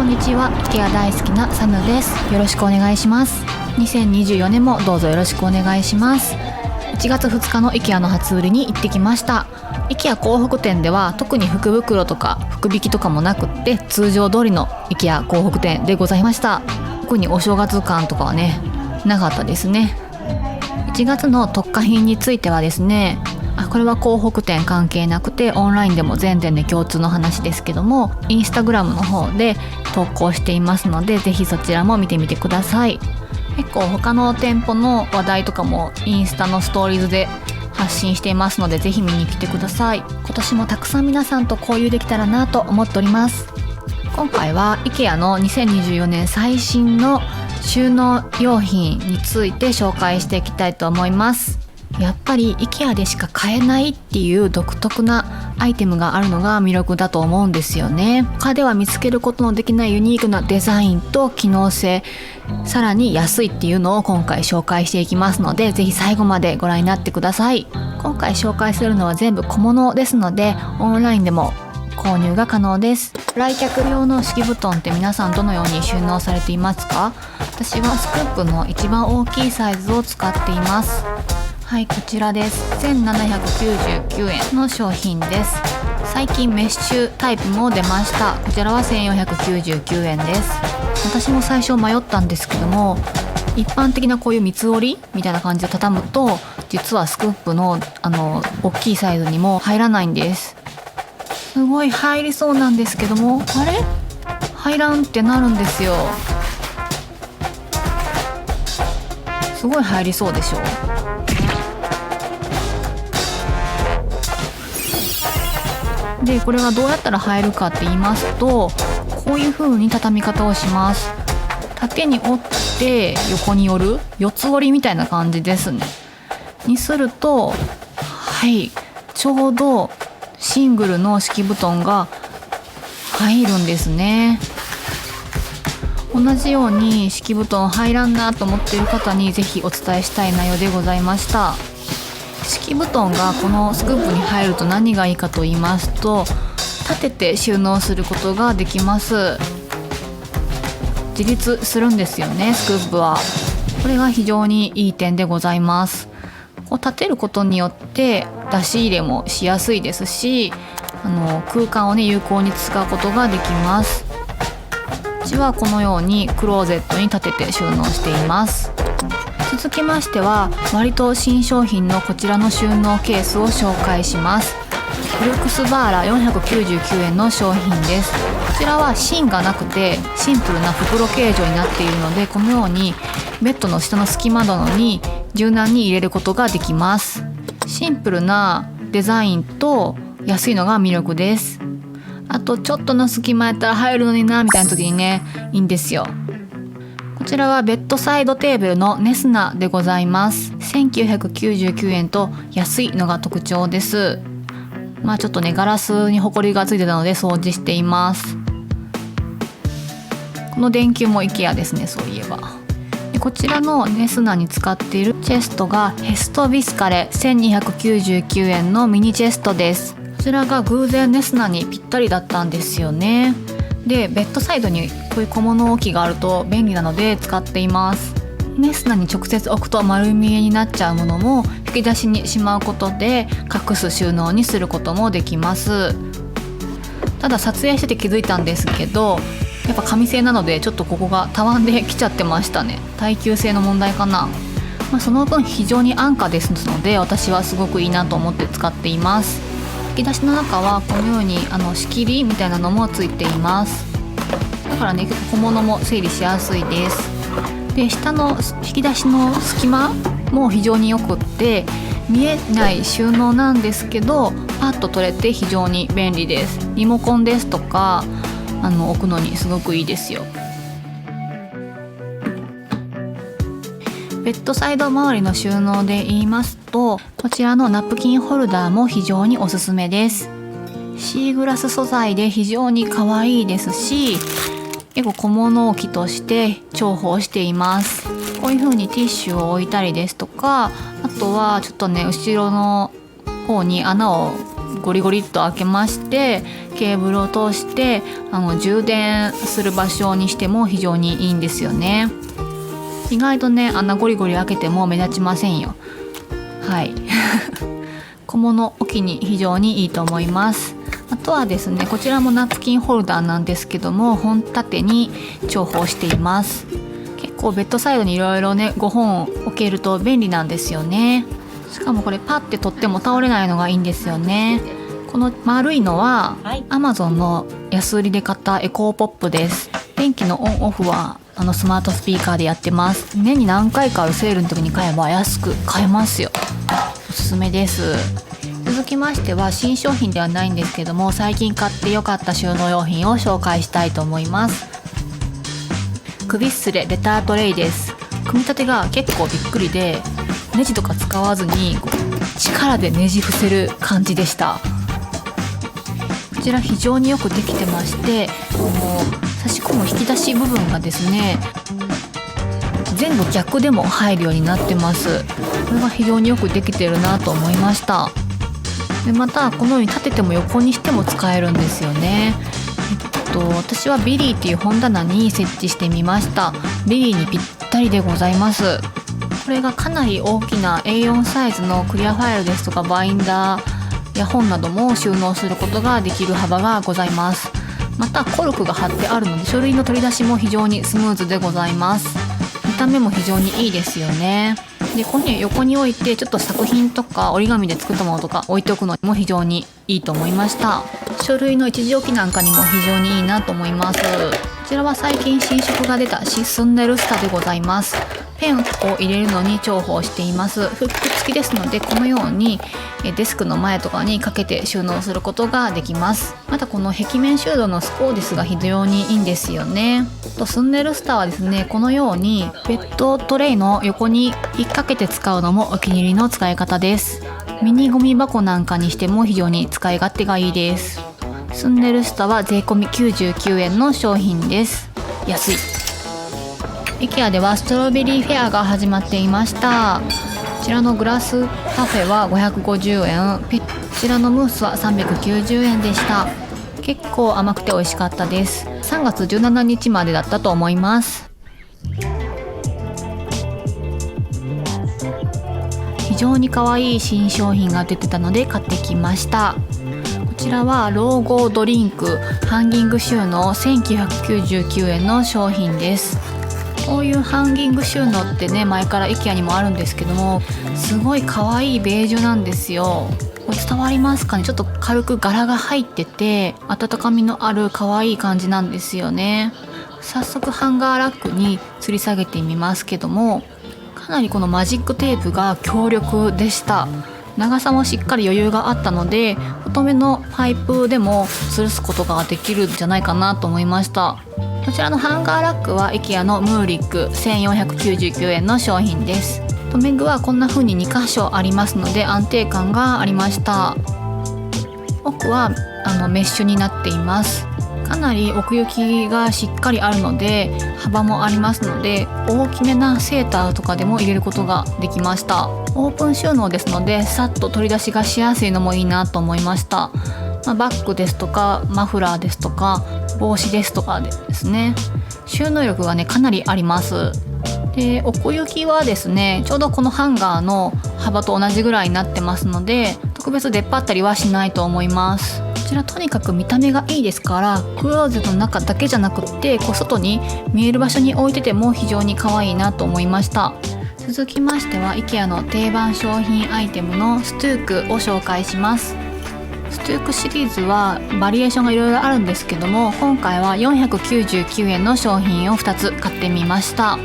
んにちは。IKEA 大好きなサヌです。よろしくお願いします。2024年もどうぞよろしくお願いします。1月2日の IKEA の初売りに行ってきました。 IKEA 港北店では特に福袋とか福引きとかもなくって通常通りの IKEA 港北店でございました。特にお正月感とかはねなかったですね。1月の特価品についてはですね、これは港北店関係なくてオンラインでも全店で共通の話ですけども、インスタグラムの方で投稿していますので、ぜひそちらも見てみてください。結構他の店舗の話題とかもインスタのストーリーズで発信していますので、ぜひ見に来てください。今年もたくさん皆さんと交流できたらなと思っております。今回は IKEA の2024年最新の収納用品について紹介していきたいと思います。やっぱり IKEA でしか買えないっていう独特なアイテムがあるのが魅力だと思うんですよね。他では見つけることのできないユニークなデザインと機能性、さらに安いっていうのを今回紹介していきますので、ぜひ最後までご覧になってください。今回紹介するのは全部小物ですので、オンラインでも購入が可能です。来客用の敷布団って皆さんどのように収納されていますか？私はスクープの一番大きいサイズを使っています。はい、こちらです。1799円の商品です。最近メッシュタイプも出ました。こちらは1499円です。私も最初迷ったんですけども、一般的なこういう三つ折りみたいな感じで畳むと、実はスクープの大きいサイズにも入らないんです。すごい入りそうなんですけども、あれ？入らんってなるんですよ。すごい入りそうでしょ。でこれがどうやったら入るかって言いますと、こういう風に畳み方をします。縦に折って横に折る四つ折りみたいな感じですね。にすると、はい、ちょうどシングルの敷布団が入るんですね。同じように敷布団入らんなと思っている方にぜひお伝えしたい内容でございました。敷布団がこのスクープに入ると何がいいかと言いますと、立てて収納することができます。自立するんですよね、スクープは。これが非常にいい点でございます。こう立てることによって出し入れもしやすいですし、空間をね有効に使うことができます。うちはこのようにクローゼットに立てて収納しています。続きましては割と新商品のこちらの収納ケースを紹介します。ブルックスバーラ499円の商品です。こちらは芯がなくてシンプルな袋形状になっているので、このようにベッドの下の隙間などに柔軟に入れることができます。シンプルなデザインと安いのが魅力です。あとちょっとの隙間やったら入るのになみたいな時にね、いいんですよ。こちらはベッドサイドテーブルのネスナでございます。1999円と安いのが特徴です。ちょっとねガラスにホコリがついてたので掃除しています。この電球も IKEA ですね、そういえば。でこちらのネスナに使っているチェストがヘストビスカレ1299円のミニチェストです。こちらが偶然ネスナにぴったりだったんですよね。でベッドサイドにこういう小物置きがあると便利なので使っています。ネスナに直接置くと丸見えになっちゃうものも引き出しにしまうことで隠す収納にすることもできます。ただ撮影してて気づいたんですけど、やっぱ紙製なのでちょっとここがたわんできちゃってましたね。耐久性の問題かな。その分非常に安価ですので、私はすごくいいなと思って使っています。引き出しの中はこのように仕切りみたいなのもついています。だからね結構小物も整理しやすいです。で下の引き出しの隙間も非常によくって見えない収納なんですけど、パッと取れて非常に便利です。リモコンですとか置くのにすごくいいですよ。ベッドサイド周りの収納で言いますと、こちらのナプキンホルダーも非常におすすめです。シーグラス素材で非常に可愛いですし、結構小物置きとして重宝しています。こういう風にティッシュを置いたりですとか、あとはちょっとね後ろの方に穴をゴリゴリっと開けまして、ケーブルを通して充電する場所にしても非常にいいんですよね。意外とねゴリゴリ開けても目立ちませんよ。はい小物置きに非常にいいと思います。あとはですね、こちらもナプキンホルダーなんですけども、本立てに重宝しています。結構ベッドサイドにいろいろね5本置けると便利なんですよね。しかもこれパッて取っても倒れないのがいいんですよね。この丸いのは Amazon の安売りで買ったエコーポップです。電気のオンオフはスマートスピーカーでやってます。年に何回かあるセールの時に買えば安く買えますよ。おすすめです。続きましては新商品ではないんですけども、最近買って良かった収納用品を紹介したいと思います。クビッスレレタートレイです。組み立てが結構びっくりで、ネジとか使わずに力でねじ伏せる感じでした。こちら非常によくできてまして、差し込む引き出し部分がですね前後逆でも入るようになってます。これが非常によくできてるなと思いました。でまたこのように立てても横にしても使えるんですよね。私はビリーっていう本棚に設置してみました。ビリーにぴったりでございます。これがかなり大きな A4 サイズのクリアファイルですとかバインダーや本なども収納することができる幅がございます。またコルクが貼ってあるので書類の取り出しも非常にスムーズでございます。見た目も非常にいいですよね。でこの横に置いてちょっと作品とか折り紙で作ったものとか置いておくのも非常にいいと思いました。書類の一時置きなんかにも非常にいいなと思います。こちらは最近新色が出たシスンネルスタでございます。ペンを入れるのに重宝しています。フック付きですので、このようにデスクの前とかにかけて収納することができます。またこの壁面収納のスコーディスが非常にいいんですよね。スンネルスターはですね、このようにベッドトレイの横に引っ掛けて使うのもお気に入りの使い方です。ミニゴミ箱なんかにしても非常に使い勝手がいいです。スンネルスタは税込み99円の商品です。安い。IKEA ではストロベリーフェアが始まっていました。こちらのグラスパフェは550円、こちらのムースは390円でした。結構甘くて美味しかったです。3月17日までだったと思います。非常に可愛い新商品が出てたので買ってきました。こちらはローゴードリンクハンギング収納1999円の商品です。こういうハンギング収納ってね、前から IKEA にもあるんですけども、すごい可愛いベージュなんですよ。これ伝わりますかね。ちょっと軽く柄が入ってて温かみのある可愛い感じなんですよね。早速ハンガーラックに吊り下げてみますけども、かなりこのマジックテープが強力でした。長さもしっかり余裕があったので、太めのパイプでも吊るすことができるんじゃないかなと思いました。こちらのハンガーラックは IKEA のムーリック1499円の商品です。留め具はこんな風に2箇所ありますので安定感がありました。奥はメッシュになっています。かなり奥行きがしっかりあるので幅もありますので、大きめなセーターとかでも入れることができました。オープン収納ですのでさっと取り出しがしやすいのもいいなと思いました。バッグですとかマフラーですとか帽子ですとかですね、収納力がねかなりあります。で奥行きはですね、ちょうどこのハンガーの幅と同じぐらいになってますので、特別出っ張ったりはしないと思います。こちらとにかく見た目がいいですから、クローゼットの中だけじゃなくって外に見える場所に置いてても非常に可愛いなと思いました。続きましては IKEA の定番商品アイテムのストゥークを紹介します。ストゥークシリーズはバリエーションがいろいろあるんですけども、今回は499円の商品を2つ買ってみました。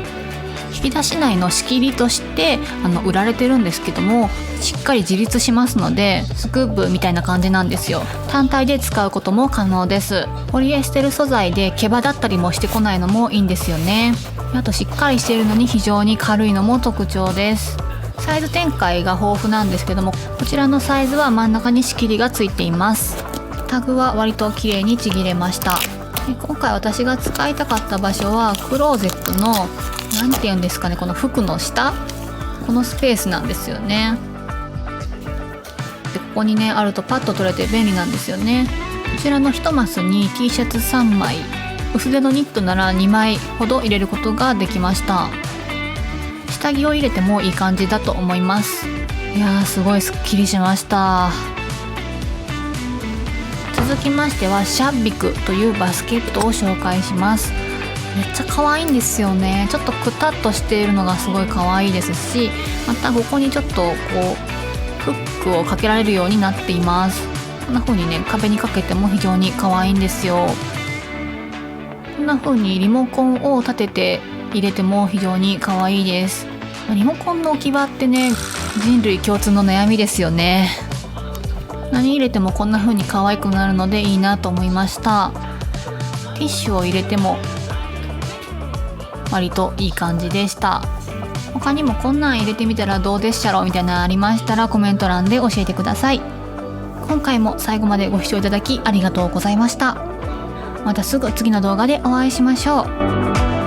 引き出し内の仕切りとして売られてるんですけども、しっかり自立しますのでスクープみたいな感じなんですよ。単体で使うことも可能です。ポリエステル素材で毛羽だったりもしてこないのもいいんですよね。あとしっかりしているのに非常に軽いのも特徴です。サイズ展開が豊富なんですけども、こちらのサイズは真ん中に仕切りがついています。タグは割と綺麗にちぎれました。で今回私が使いたかった場所はクローゼットのなんていうんですかね、この服の下、このスペースなんですよね。ってここにねあるとパッと取れて便利なんですよね。こちらの1マスに T シャツ3枚、薄手のニットなら2枚ほど入れることができました。下着を入れてもいい感じだと思います。いやー、すごいすっきりしました。続きましてはシャッビクというバスケットを紹介します。めっちゃ可愛いんですよね。ちょっとくたっとしているのがすごい可愛いですし、またここにちょっとこうフックをかけられるようになっています。こんな風にね壁にかけても非常に可愛いんですよ。こんな風にリモコンを立てて入れても非常に可愛いです。リモコンの置き場ってね人類共通の悩みですよね。何入れてもこんな風に可愛くなるのでいいなと思いました。ティッシュを入れても割といい感じでした。他にもこんなん入れてみたらどうでっしゃろみたいなのありましたらコメント欄で教えてください。今回も最後までご視聴いただきありがとうございました。またすぐ次の動画でお会いしましょう。